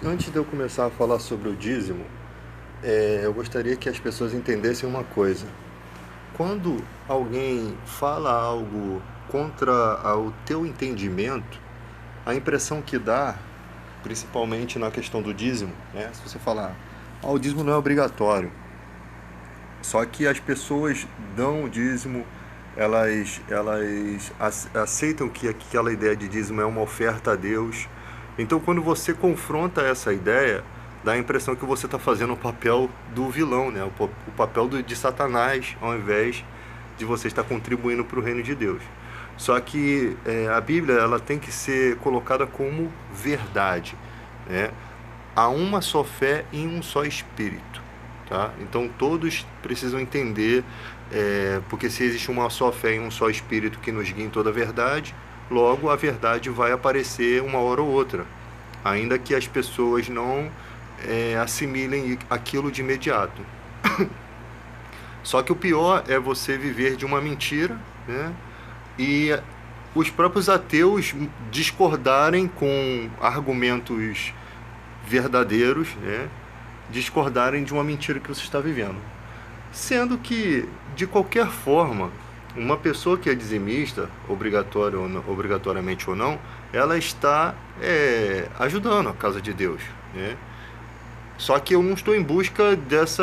Antes de eu começar a falar sobre o dízimo, eu gostaria que as pessoas entendessem uma coisa. Quando alguém fala algo contra o teu entendimento, a impressão que dá, principalmente na questão do dízimo, né? Se você falar, o dízimo não é obrigatório. Só que as pessoas dão o dízimo, elas aceitam que aquela ideia de dízimo é uma oferta a Deus. Então, quando você confronta essa ideia, dá a impressão que você está fazendo o papel do vilão, né? O papel de Satanás, ao invés de você estar contribuindo para o reino de Deus. Só que a Bíblia ela tem que ser colocada como verdade, né? Há uma só fé em um só Espírito, tá? Então todos precisam entender, porque se existe uma só fé em um só Espírito que nos guia em toda a verdade, logo a verdade vai aparecer uma hora ou outra, ainda que as pessoas não assimilem aquilo de imediato. Só que o pior é você viver de uma mentira, né? E os próprios ateus discordarem com argumentos verdadeiros, né? Discordarem de uma mentira que você está vivendo. Sendo que, de qualquer forma, uma pessoa que é dizimista, obrigatoriamente ou não, ela está ajudando a casa de Deus, né? Só que eu não estou em busca desse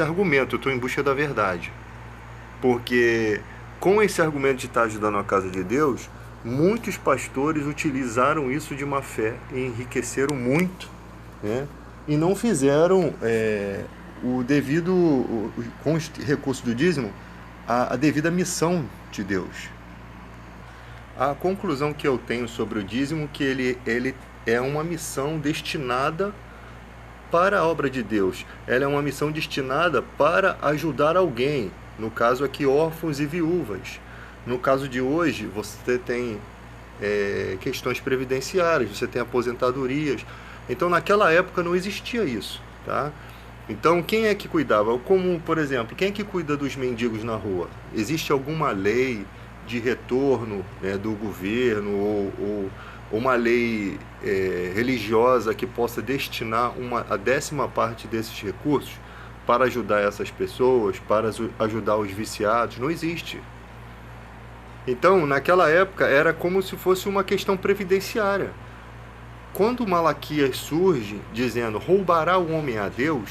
argumento, eu estou em busca da verdade. Porque com esse argumento de estar ajudando a casa de Deus, muitos pastores utilizaram isso de má fé e enriqueceram muito, né? E não fizeram o devido, com os recursos do dízimo, a devida missão de Deus. A conclusão que eu tenho sobre o dízimo é que ele é uma missão destinada para a obra de Deus. Ela é uma missão destinada para ajudar alguém. No caso aqui, órfãos e viúvas. No caso de hoje, você tem questões previdenciárias, você tem aposentadorias. Então, naquela época não existia isso, tá? Então, quem é que cuidava? Como, por exemplo, quem é que cuida dos mendigos na rua? Existe alguma lei de retorno, né, do governo ou uma lei religiosa que possa destinar a 10ª parte desses recursos para ajudar essas pessoas, para ajudar os viciados? Não existe. Então, naquela época, era como se fosse uma questão previdenciária. Quando Malaquias surge dizendo, roubará o homem a Deus,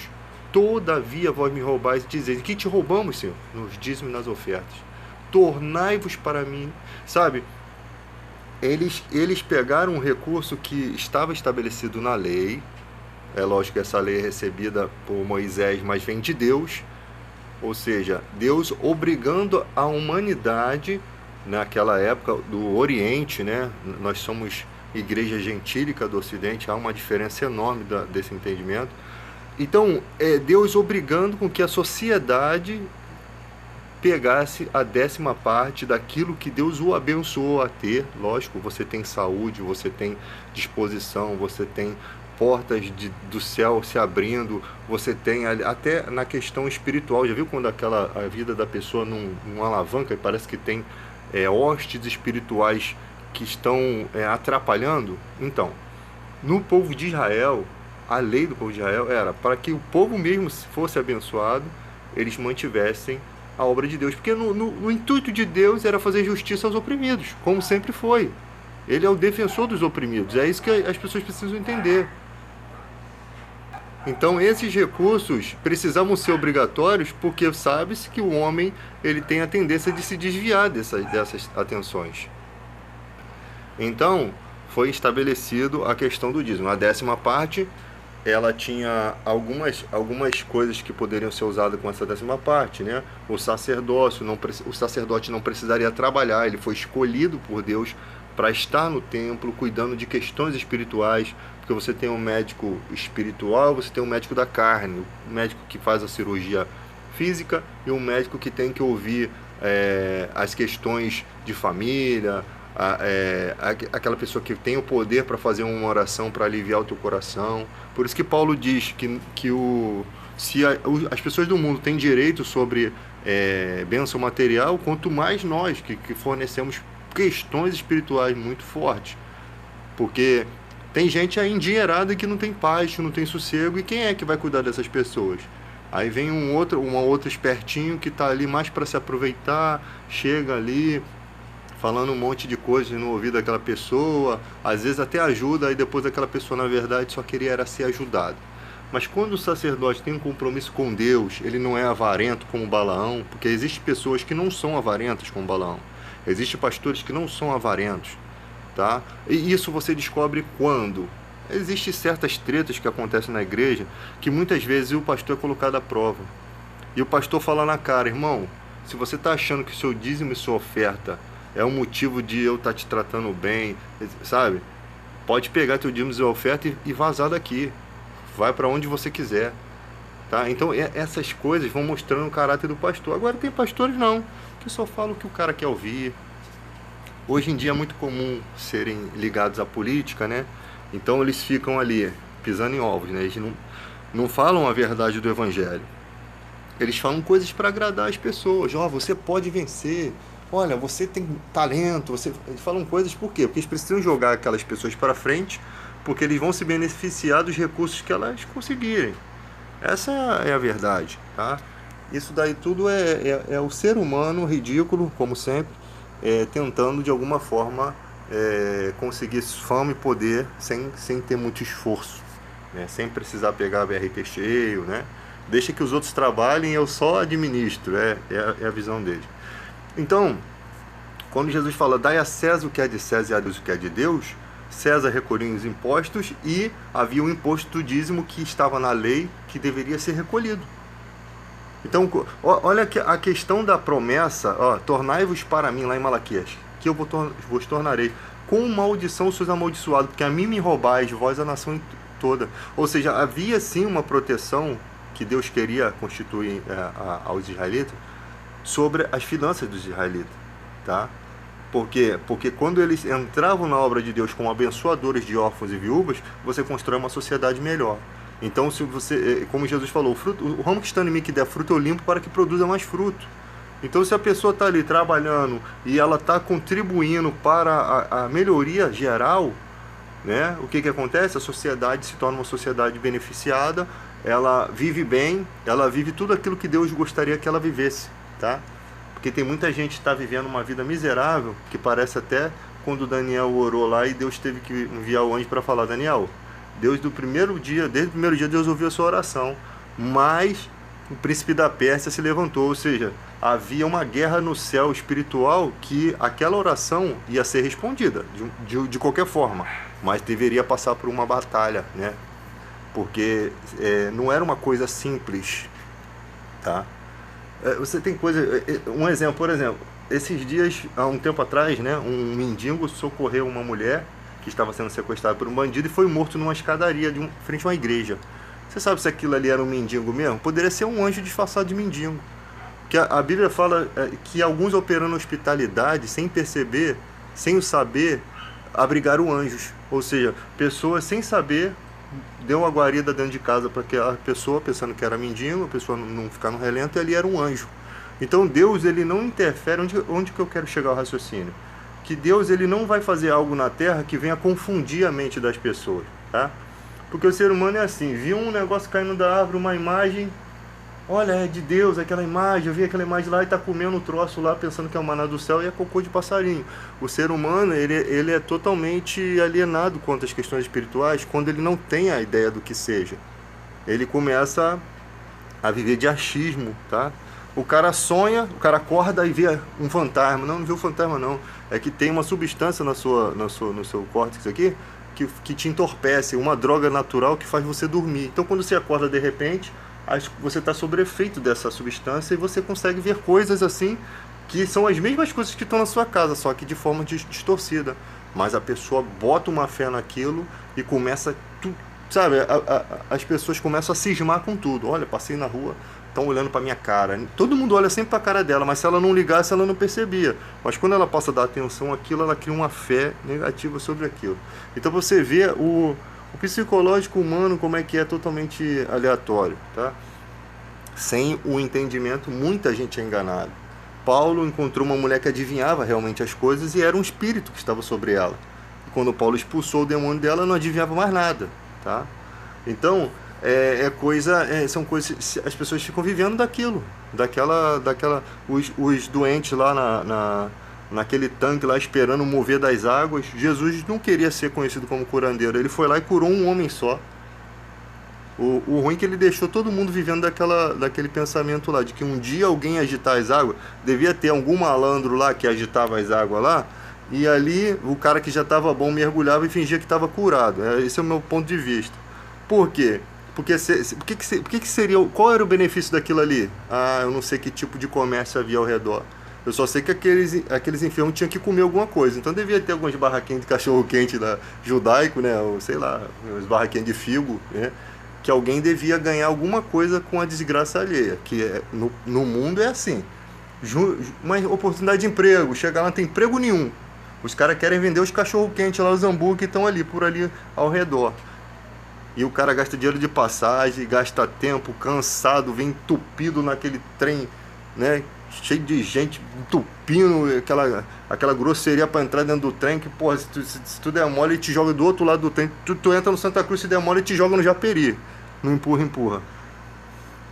todavia vós me roubais, dizendo, que te roubamos, Senhor? Nos dízimos e nas ofertas. Tornai-vos para mim, sabe? Eles pegaram um recurso que estava estabelecido na lei. É lógico que essa lei é recebida por Moisés, mas vem de Deus. Ou seja, Deus obrigando a humanidade, naquela época do Oriente, né? Nós somos igreja gentílica do Ocidente, há uma diferença enorme desse entendimento. Então, Deus obrigando com que a sociedade pegasse a 10ª parte daquilo que Deus o abençoou a ter. Lógico, você tem saúde, você tem disposição, você tem portas do céu se abrindo, você tem até na questão espiritual. Já viu quando a vida da pessoa não alavanca e parece que tem hostes espirituais que estão atrapalhando? Então, no povo de Israel, a lei do povo de Israel era para que o povo mesmo fosse abençoado, eles mantivessem a obra de Deus, porque no intuito de Deus era fazer justiça aos oprimidos, como sempre foi. Ele é o defensor dos oprimidos, é isso que as pessoas precisam entender. Então esses recursos precisavam ser obrigatórios, porque sabe-se que o homem ele tem a tendência de se desviar dessas atenções. Então foi estabelecido a questão do dízimo. A 10ª parte, ela tinha algumas coisas que poderiam ser usadas com essa 10ª parte, né? O sacerdote não precisaria trabalhar, ele foi escolhido por Deus para estar no templo, cuidando de questões espirituais, porque você tem um médico espiritual, você tem um médico da carne, o médico que faz a cirurgia física e um médico que tem que ouvir as questões de família, aquela pessoa que tem o poder para fazer uma oração para aliviar o teu coração. Por isso que Paulo diz se as pessoas do mundo têm direito sobre bênção material, quanto mais nós que fornecemos questões espirituais muito fortes, porque Tem gente aí endinheirada que não tem paz, que não tem sossego, e quem é que vai cuidar dessas pessoas? Aí vem uma outra espertinho que está ali mais para se aproveitar, chega ali falando um monte de coisas no ouvido daquela pessoa, às vezes até ajuda, aí depois aquela pessoa na verdade só queria era ser ajudada. Mas quando o sacerdote tem um compromisso com Deus, ele não é avarento como Balaão, porque existem pessoas que não são avarentas como Balaão. Existem pastores que não são avarentos, tá? E isso você descobre quando? Existem certas tretas que acontecem na igreja que muitas vezes o pastor é colocado à prova. E o pastor fala na cara, irmão, se você está achando que o seu dízimo e sua oferta é um motivo de eu estar te tratando bem, sabe? Pode pegar teu dízimo e sua oferta e vazar daqui. Vai para onde você quiser, tá? Então essas coisas vão mostrando o caráter do pastor. Agora tem pastores não, que só falam o que o cara quer ouvir. Hoje em dia é muito comum serem ligados à política, né? Então eles ficam ali pisando em ovos, né? Eles não falam a verdade do evangelho. Eles falam coisas para agradar as pessoas. Ó, você pode vencer. Olha, você tem talento. Eles falam coisas por quê? Porque eles precisam jogar aquelas pessoas para frente, porque eles vão se beneficiar dos recursos que elas conseguirem. Essa é a verdade, tá? Isso daí tudo é o ser humano ridículo, como sempre, tentando de alguma forma conseguir fama e poder sem ter muito esforço, né? Sem precisar pegar a BRT cheio, né? Deixa que os outros trabalhem, eu só administro, é a visão deles. Então, quando Jesus fala, dai a César o que é de César e a Deus o que é de Deus, César recolhia os impostos e havia um imposto do dízimo que estava na lei que deveria ser recolhido. Então, olha a questão da promessa, tornai-vos para mim, lá em Malaquias, que eu vos tornarei. Com maldição sois amaldiçoados, porque a mim me roubais, vós a nação toda. Ou seja, havia sim uma proteção que Deus queria constituir aos israelitas sobre as finanças dos israelitas, tá? Por quê? Porque quando eles entravam na obra de Deus como abençoadores de órfãos e viúvas, você constrói uma sociedade melhor. Então, se você, como Jesus falou, o ramo que está em mim que der fruto eu limpo para que produza mais fruto. Então, se a pessoa está ali trabalhando e ela está contribuindo para a melhoria geral, né, o que acontece? A sociedade se torna uma sociedade beneficiada, ela vive bem, ela vive tudo aquilo que Deus gostaria que ela vivesse, tá? Porque tem muita gente que está vivendo uma vida miserável, que parece até quando Daniel orou lá e Deus teve que enviar o anjo para falar, Daniel, desde o primeiro dia Deus ouviu a sua oração, mas o príncipe da Pérsia se levantou, ou seja, havia uma guerra no céu espiritual que aquela oração ia ser respondida de qualquer forma, mas deveria passar por uma batalha, né? Porque não era uma coisa simples, tá? Você tem coisa, um exemplo, por exemplo, esses dias, há um tempo atrás, né, um mendigo socorreu uma mulher que estava sendo sequestrada por um bandido e foi morto numa escadaria frente a uma igreja. Você sabe se aquilo ali era um mendigo mesmo? Poderia ser um anjo disfarçado de mendigo. Porque a Bíblia fala que alguns operando hospitalidade, sem perceber, sem o saber, abrigaram anjos. Ou seja, pessoas sem saber deu uma guarida dentro de casa para aquela pessoa, pensando que era mendigo, a pessoa não ficar no relento, e ali era um anjo. Então Deus, ele não interfere. Onde que eu quero chegar ao raciocínio? Que Deus, ele não vai fazer algo na terra que venha confundir a mente das pessoas, tá? Porque o ser humano é assim, viu um negócio caindo da árvore, uma imagem, olha, é de Deus aquela imagem, eu vi aquela imagem lá e está comendo um troço lá pensando que é o maná do céu e é cocô de passarinho. O ser humano, ele é totalmente alienado quanto às questões espirituais quando ele não tem a ideia do que seja. Ele começa a viver de achismo, tá? O cara sonha, o cara acorda e vê um fantasma. Não viu fantasma não, é que tem uma substância no seu córtex aqui que te entorpece, uma droga natural que faz você dormir. Então quando você acorda de repente, você está sob efeito dessa substância e você consegue ver coisas assim que são as mesmas coisas que estão na sua casa, só que de forma distorcida. Mas a pessoa bota uma fé naquilo e começa, sabe, as pessoas começam a cismar com tudo. Olha, passei na rua, estão olhando para minha cara. Todo mundo olha sempre para a cara dela, mas se ela não ligasse, ela não percebia. Mas quando ela passa a dar atenção àquilo, ela cria uma fé negativa sobre aquilo. Então você vê o psicológico humano como é que é totalmente aleatório, tá? Sem o entendimento, muita gente é enganada. Paulo encontrou uma mulher que adivinhava realmente as coisas e era um espírito que estava sobre ela. Quando Paulo expulsou o demônio dela, não adivinhava mais nada, tá? Então, são coisas, as pessoas ficam vivendo os doentes lá naquele tanque lá esperando mover das águas. Jesus não queria ser conhecido como curandeiro, ele foi lá e curou um homem só. O ruim é que ele deixou todo mundo vivendo daquele pensamento lá, de que um dia alguém agitar as águas, devia ter algum malandro lá que agitava as águas lá, e ali o cara que já estava bom mergulhava e fingia que estava curado. Esse é o meu ponto de vista. Por quê? Porque seria, qual era o benefício daquilo ali? Eu não sei que tipo de comércio havia ao redor. Eu só sei que aqueles enfermos tinham que comer alguma coisa. Então devia ter algumas barraquinhas de cachorro-quente judaico, né? Ou sei lá, as barraquinhas de figo, né? Que alguém devia ganhar alguma coisa com a desgraça alheia. Que no mundo é assim. Uma oportunidade de emprego. Chega lá, não tem emprego nenhum. Os caras querem vender os cachorro-quentes lá, os hambúrguer que estão por ali ao redor. E o cara gasta dinheiro de passagem, gasta tempo, cansado, vem entupido naquele trem, né? Cheio de gente entupindo, aquela grosseria para entrar dentro do trem, que, porra, se tu der mole, ele te joga do outro lado do trem. Tu entra no Santa Cruz, se der mole, ele te joga no Japeri. No empurra.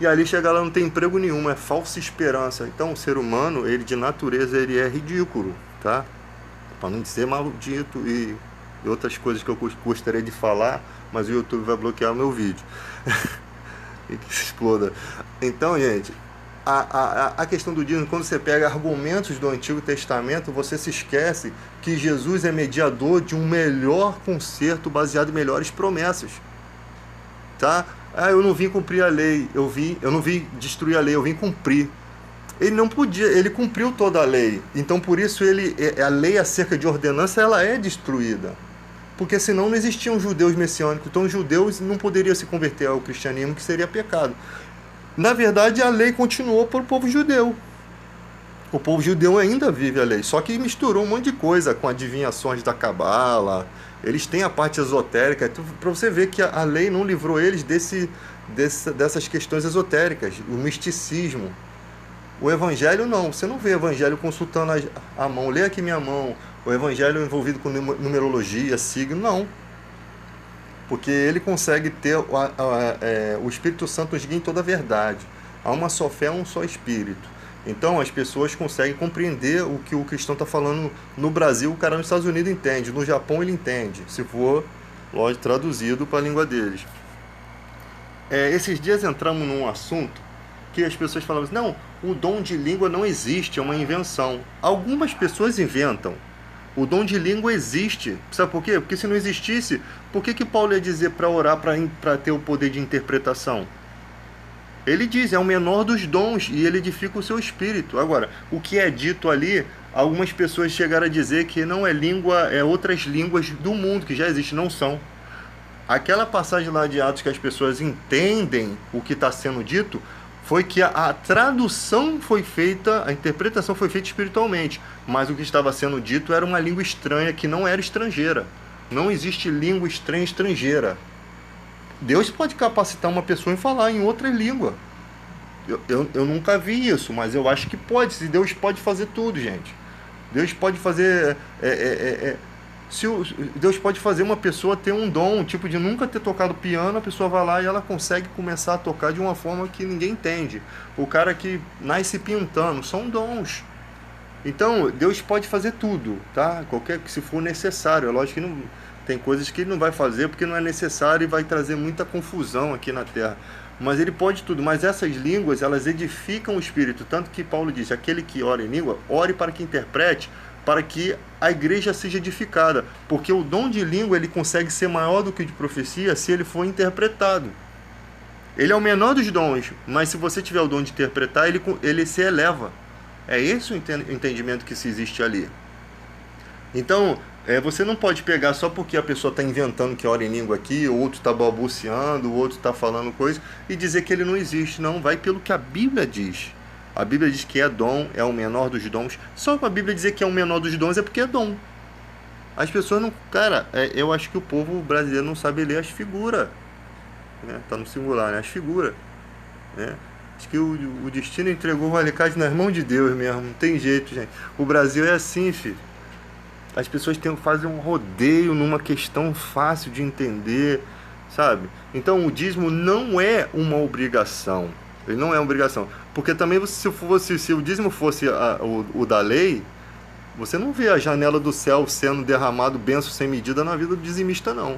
E ali chega lá, não tem emprego nenhum, é falsa esperança. Então o ser humano, ele de natureza, ele é ridículo, tá? Para não dizer maldito e outras coisas que eu gostaria de falar, mas o YouTube vai bloquear o meu vídeo. E que se exploda. Então, gente, a questão do dízimo, quando você pega argumentos do Antigo Testamento, você se esquece que Jesus é mediador de um melhor conserto baseado em melhores promessas. Tá? Eu não vim cumprir a lei, eu não vim destruir a lei, eu vim cumprir. Ele não podia, ele cumpriu toda a lei. Então por isso a lei acerca de ordenança, ela é destruída. Porque senão não existiam judeus messiânicos. Então os judeus não poderiam se converter ao cristianismo, que seria pecado. Na verdade, a lei continuou para o povo judeu. O povo judeu ainda vive a lei, só que misturou um monte de coisa com adivinhações da cabala. Eles têm a parte esotérica, para você ver que a lei não livrou eles dessas questões esotéricas, o misticismo. O evangelho não, você não vê o evangelho consultando a mão, lê aqui minha mão, o evangelho envolvido com numerologia, signo, não. Porque ele consegue ter o Espírito Santo nos guia em toda a verdade. Há uma só fé, um só Espírito. Então as pessoas conseguem compreender o que o cristão está falando no Brasil, o cara nos Estados Unidos entende, no Japão ele entende, se for, lógico, traduzido para a língua deles. Esses dias entramos num assunto que as pessoas falam assim, não, o dom de língua não existe, é uma invenção. Algumas pessoas inventam. O dom de língua existe. Sabe por quê? Porque se não existisse, por que Paulo ia dizer para orar para ter o poder de interpretação? Ele diz, é o menor dos dons e ele edifica o seu espírito. Agora, o que é dito ali, algumas pessoas chegaram a dizer que não é língua, é outras línguas do mundo que já existem, não são. Aquela passagem lá de Atos que as pessoas entendem o que está sendo dito, foi que a tradução foi feita, a interpretação foi feita espiritualmente, mas o que estava sendo dito era uma língua estranha que não era estrangeira. Não existe língua estrangeira. Deus pode capacitar uma pessoa em falar em outra língua. Eu nunca vi isso, mas eu acho que pode. Se Deus pode fazer tudo, gente. Deus pode fazer... Deus pode fazer uma pessoa ter um dom, tipo de nunca ter tocado piano, a pessoa vai lá e ela consegue começar a tocar de uma forma que ninguém entende. O cara que nasce pintando, são dons. Então, Deus pode fazer tudo, tá? Se for necessário. É lógico que não, tem coisas que ele não vai fazer porque não é necessário e vai trazer muita confusão aqui na Terra. Mas ele pode tudo. Mas essas línguas, elas edificam o espírito. Tanto que Paulo diz, aquele que ora em língua, ore para que interprete, para que a igreja seja edificada. Porque o dom de língua, ele consegue ser maior do que o de profecia se ele for interpretado. Ele é o menor dos dons, mas se você tiver o dom de interpretar, ele se eleva. É esse o entendimento que se existe ali. Então, você não pode pegar só porque a pessoa está inventando que ora em língua aqui, o outro está balbuciando, o outro está falando coisa, e dizer que ele não existe. Não, vai pelo que a Bíblia diz. A Bíblia diz que é dom, é o menor dos dons. Só com a Bíblia dizer que é o menor dos dons é porque é dom. As pessoas não... Cara, eu acho que o povo brasileiro não sabe ler as figuras. Né? Tá no singular, né? As figuras. Né? Acho que o destino entregou o alicate nas mãos de Deus mesmo. Não tem jeito, gente. O Brasil é assim, filho. As pessoas fazem um rodeio numa questão fácil de entender, sabe? Então o dízimo não é uma obrigação. Ele não é uma obrigação. Porque também se o dízimo fosse o da lei, você não vê a janela do céu sendo derramado bênção sem medida na vida do dizimista, não.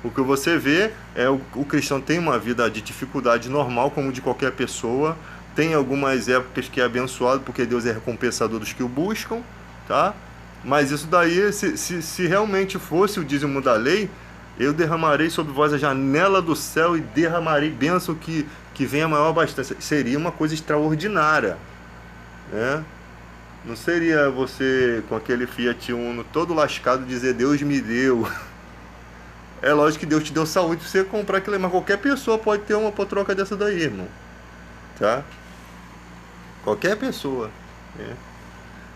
O que você vê é o cristão tem uma vida de dificuldade normal, como de qualquer pessoa. Tem algumas épocas que é abençoado, porque Deus é recompensador dos que o buscam, tá? Mas isso daí, se realmente fosse o dízimo da lei, eu derramarei sobre vós a janela do céu e derramarei bênção que venha a maior abastança. Seria uma coisa extraordinária, né? Não seria você com aquele Fiat Uno todo lascado dizer Deus me deu. É lógico que Deus te deu saúde pra você comprar aquilo, mas qualquer pessoa pode ter uma troca dessa daí, irmão. Tá? Qualquer pessoa. Né?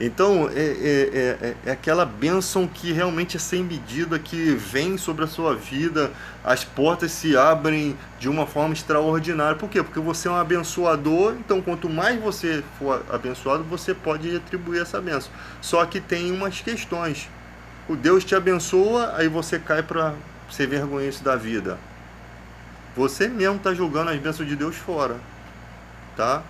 Então, é aquela bênção que realmente é sem medida, que vem sobre a sua vida, as portas se abrem de uma forma extraordinária. Por quê? Porque você é um abençoador, então quanto mais você for abençoado, você pode atribuir essa bênção. Só que tem umas questões. O Deus te abençoa, aí você cai para ser vergonhoso da vida. Você mesmo está jogando as bênçãos de Deus fora. Tá?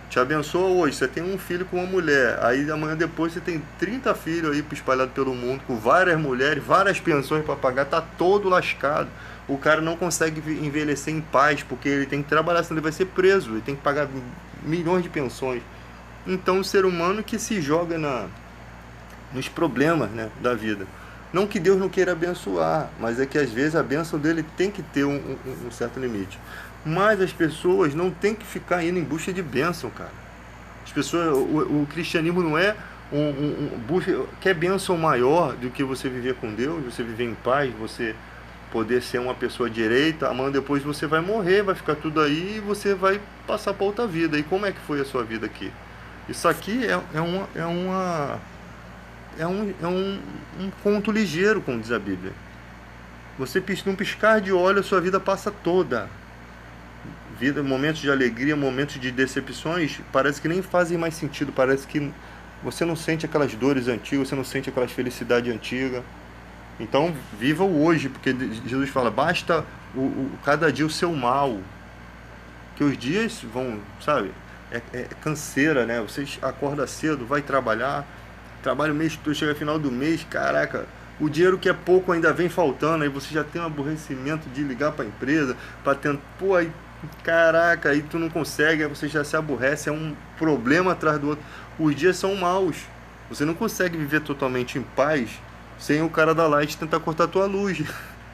Te abençoa hoje, você tem um filho com uma mulher, aí amanhã depois você tem 30 filhos aí espalhados pelo mundo, com várias mulheres, várias pensões para pagar, tá todo lascado. O cara não consegue envelhecer em paz, porque ele tem que trabalhar, senão ele vai ser preso, ele tem que pagar milhões de pensões. Então o ser humano que se joga nos problemas, né, da vida. Não que Deus não queira abençoar, mas é que às vezes a bênção dele tem que ter um certo limite. Mas as pessoas não tem que ficar indo em busca de bênção, cara. As pessoas, o cristianismo não é quer bênção maior do que você viver com Deus, você viver em paz, você poder ser uma pessoa direita. Amanhã depois você vai morrer, vai ficar tudo aí e você vai passar para outra vida. E como é que foi a sua vida aqui? Isso aqui é um conto ligeiro, como diz a Bíblia. Você num piscar de olho, a sua vida passa toda. Momentos de alegria, momentos de decepções, parece que nem fazem mais sentido, parece que você não sente aquelas dores antigas, você não sente aquelas felicidades antigas. Então, viva o hoje, porque Jesus fala, basta cada dia o seu mal, que os dias vão, sabe, é canseira, né? Você acorda cedo, vai trabalha o mês todo, chega no final do mês, caraca, o dinheiro que é pouco ainda vem faltando, aí você já tem um aborrecimento de ligar para a empresa, para tentar, pô, aí caraca, aí tu não consegue, aí você já se aborrece, é um problema atrás do outro. Os dias são maus. Você não consegue viver totalmente em paz sem o cara da Light tentar cortar a tua luz,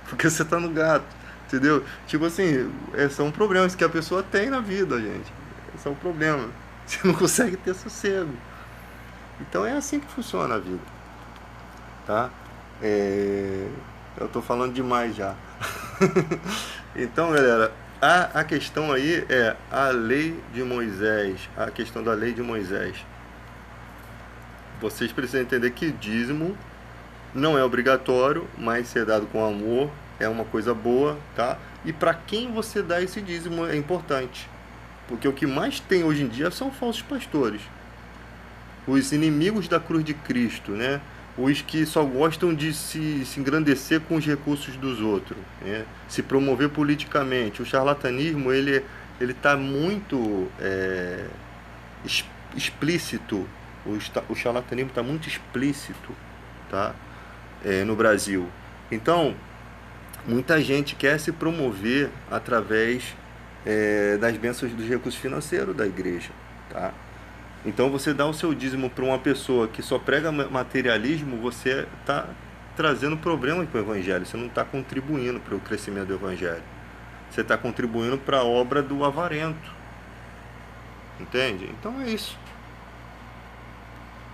porque você tá no gato, entendeu? Tipo assim, são problemas que a pessoa tem na vida, gente. Esse é o problema. Você não consegue ter sossego. Então é assim que funciona a vida. Tá? Eu tô falando demais já. Então, galera, a questão aí é a lei de Moisés, a questão da lei de Moisés. Vocês precisam entender que dízimo não é obrigatório, mas ser dado com amor é uma coisa boa, tá? E para quem você dá esse dízimo é importante, porque o que mais tem hoje em dia são falsos pastores, os inimigos da cruz de Cristo, né? Os que só gostam de se engrandecer com os recursos dos outros, né? Se promover politicamente. O charlatanismo, ele está muito explícito. O charlatanismo está muito explícito, tá? No Brasil. Então, muita gente quer se promover através das bênçãos dos recursos financeiros da igreja, tá? Então, você dá o seu dízimo para uma pessoa que só prega materialismo, você está trazendo problemas para o evangelho, você não está contribuindo para o crescimento do evangelho, você está contribuindo para a obra do avarento, entende? Então é isso.